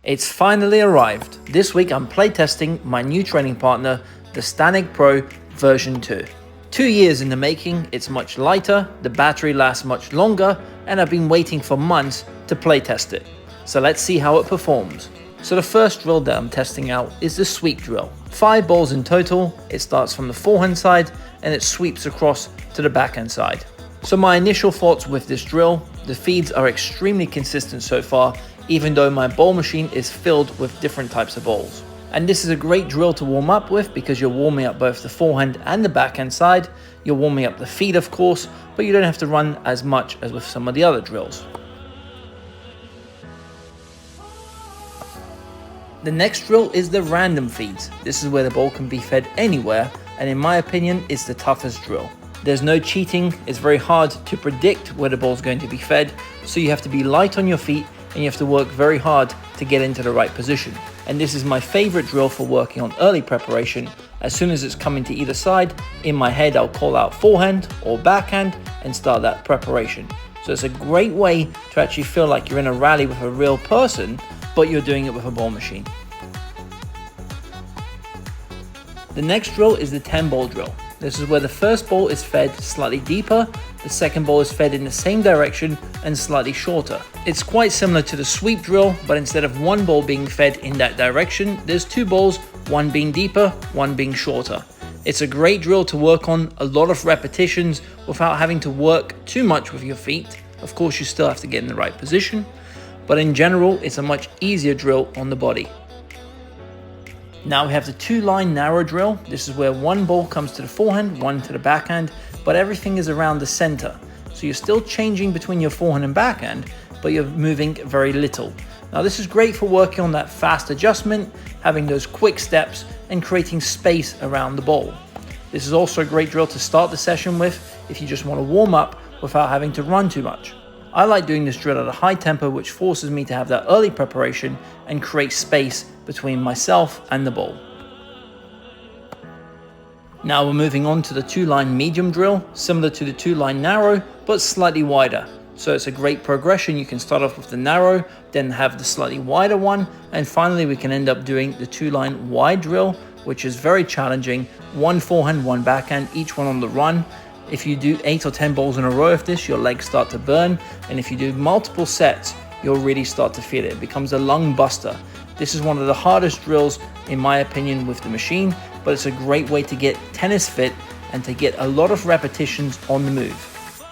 It's finally arrived. This week I'm playtesting my new training partner, the Staneg Pro V2. 2 years in the making, it's much lighter, the battery lasts much longer, and I've been waiting for months to playtest it. So let's see how it performs. So the first drill that I'm testing out is the sweep drill. 5 balls in total. It starts from the forehand side and it sweeps across to the backhand side. So my initial thoughts with this drill, the feeds are extremely consistent so far, even though my ball machine is filled with different types of balls. And this is a great drill to warm up with because you're warming up both the forehand and the backhand side. You're warming up the feet, of course, but you don't have to run as much as with some of the other drills. The next drill is the random feeds. This is where the ball can be fed anywhere, and in my opinion, it's the toughest drill. There's no cheating. It's very hard to predict where the ball's going to be fed, so you have to be light on your feet and you have to work very hard to get into the right position. And this is my favorite drill for working on early preparation. As soon as it's coming to either side, in my head I'll call out forehand or backhand and start that preparation. So it's a great way to actually feel like you're in a rally with a real person, but you're doing it with a ball machine. The next drill is the 10 ball drill. This is where the first ball is fed slightly deeper, the second ball is fed in the same direction and slightly shorter. It's quite similar to the sweep drill, but instead of one ball being fed in that direction, there's 2 balls, one being deeper, one being shorter. It's a great drill to work on a lot of repetitions without having to work too much with your feet. Of course, you still have to get in the right position, but in general, it's a much easier drill on the body. Now we have the 2-line narrow drill. This is where one ball comes to the forehand, one to the backhand, but everything is around the center. So you're still changing between your forehand and backhand, but you're moving very little. Now this is great for working on that fast adjustment, having those quick steps and creating space around the ball. This is also a great drill to start the session with if you just want to warm up without having to run too much. I like doing this drill at a high tempo, which forces me to have that early preparation and create space between myself and the ball. Now we're moving on to the 2-line medium drill, similar to the 2-line narrow, but slightly wider. So it's a great progression. You can start off with the narrow, then have the slightly wider one, and finally we can end up doing the 2-line wide drill, which is very challenging. 1 forehand, 1 backhand, each one on the run. If you do 8 or 10 balls in a row of this, your legs start to burn. And if you do multiple sets, you'll really start to feel it. It becomes a Lunge Buster. This is one of the hardest drills, in my opinion, with the machine, but it's a great way to get tennis fit and to get a lot of repetitions on the move.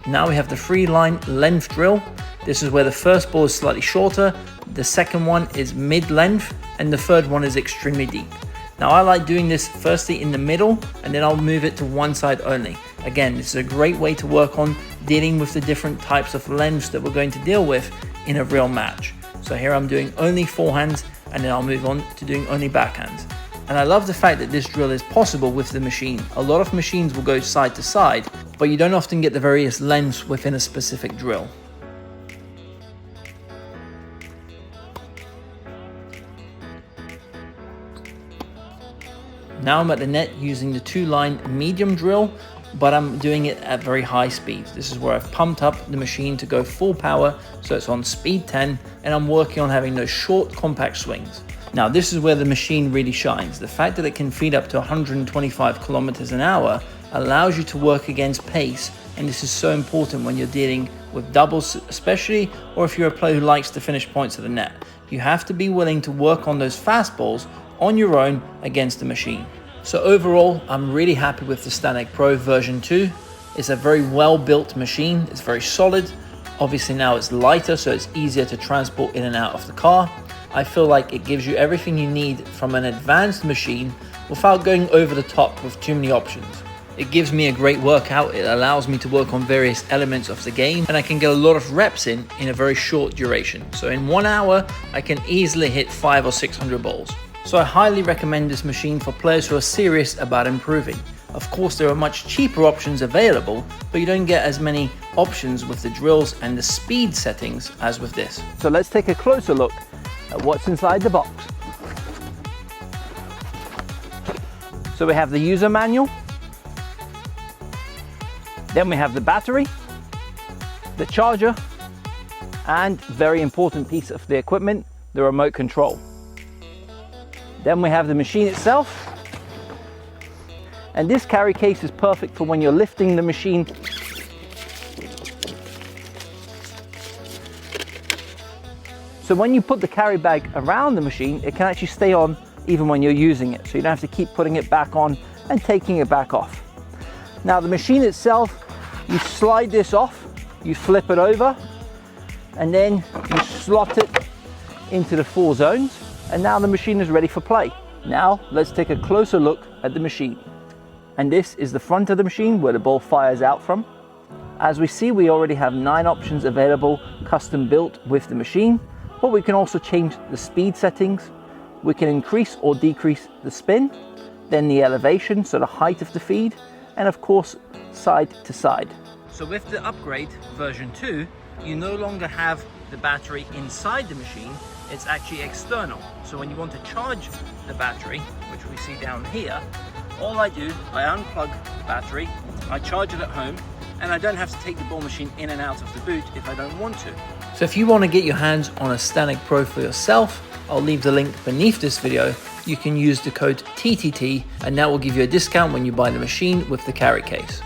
Now we have the 3-line length drill. This is where the first ball is slightly shorter, the second one is mid-length, and the third one is extremely deep. Now I like doing this firstly in the middle and then I'll move it to one side only. Again, this is a great way to work on dealing with the different types of lengths that we're going to deal with in a real match. So here I'm doing only forehands and then I'll move on to doing only backhands. And I love the fact that this drill is possible with the machine. A lot of machines will go side to side, but you don't often get the various lengths within a specific drill. Now I'm at the net using the 2-line medium drill, but I'm doing it at very high speeds. This is where I've pumped up the machine to go full power, so it's on speed 10, and I'm working on having those short, compact swings. Now this is where the machine really shines. The fact that it can feed up to 125 kilometers an hour allows you to work against pace, and this is so important when you're dealing with doubles especially, or if you're a player who likes to finish points at the net. You have to be willing to work on those fastballs on your own against the machine. So overall, I'm really happy with the Staneg Pro V2. It's a very well built machine. It's very solid. Obviously now it's lighter, so it's easier to transport in and out of the car. I feel like it gives you everything you need from an advanced machine without going over the top with too many options. It gives me a great workout. It allows me to work on various elements of the game, and I can get a lot of reps in a very short duration. So in 1 hour, I can easily hit 500 or 600 balls. So I highly recommend this machine for players who are serious about improving. Of course, there are much cheaper options available, but you don't get as many options with the drills and the speed settings as with this. So let's take a closer look at what's inside the box. So we have the user manual, then we have the battery, the charger, and very important piece of the equipment, the remote control. Then we have the machine itself. And this carry case is perfect for when you're lifting the machine. So when you put the carry bag around the machine, it can actually stay on even when you're using it. So you don't have to keep putting it back on and taking it back off. Now the machine itself, you slide this off, you flip it over, and then you slot it into the 4 zones, and now the machine is ready for play. Now let's take a closer look at the machine. And this is the front of the machine where the ball fires out from. As we see, we already have 9 options available, custom built with the machine, but we can also change the speed settings. We can increase or decrease the spin, then the elevation, so the height of the feed, and of course, side to side. So with the upgrade version 2, you no longer have the battery inside the machine, it's actually external. So when you want to charge the battery, which we see down here, all I do, I unplug the battery, I charge it at home, and I don't have to take the ball machine in and out of the boot if I don't want to. So if you want to get your hands on a Staneg Pro for yourself, I'll leave the link beneath this video. You can use the code TTT, and that will give you a discount when you buy the machine with the carry case.